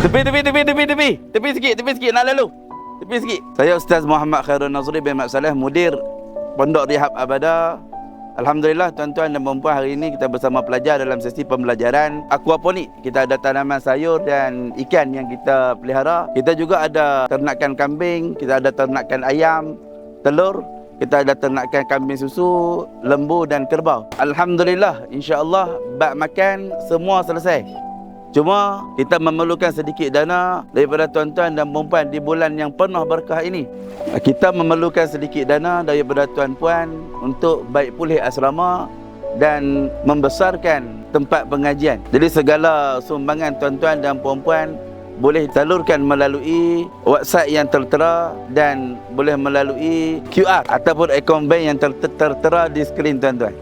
Tepi sikit nak lalu. Tepi sikit. Saya Ustaz Muhammad Khairul Nazri bin Mat Saleh, mudir Pondok Rehab Abada. Alhamdulillah tuan-tuan dan puan-puan, hari ini kita bersama pelajar dalam sesi pembelajaran aquaponik. Kita ada tanaman sayur dan ikan yang kita pelihara. Kita juga ada ternakan kambing, kita ada ternakan ayam, telur, kita ada ternakan kambing susu, lembu dan kerbau. Alhamdulillah, insya-Allah bab makan semua selesai. Cuma kita memerlukan sedikit dana daripada tuan-tuan dan puan-puan di bulan yang penuh berkah ini. Kita memerlukan sedikit dana daripada tuan-puan untuk baik pulih asrama dan membesarkan tempat pengajian. Jadi segala sumbangan tuan-tuan dan puan-puan boleh salurkan melalui WhatsApp yang tertera dan boleh melalui QR ataupun akaun bank yang tertera di skrin tuan-tuan.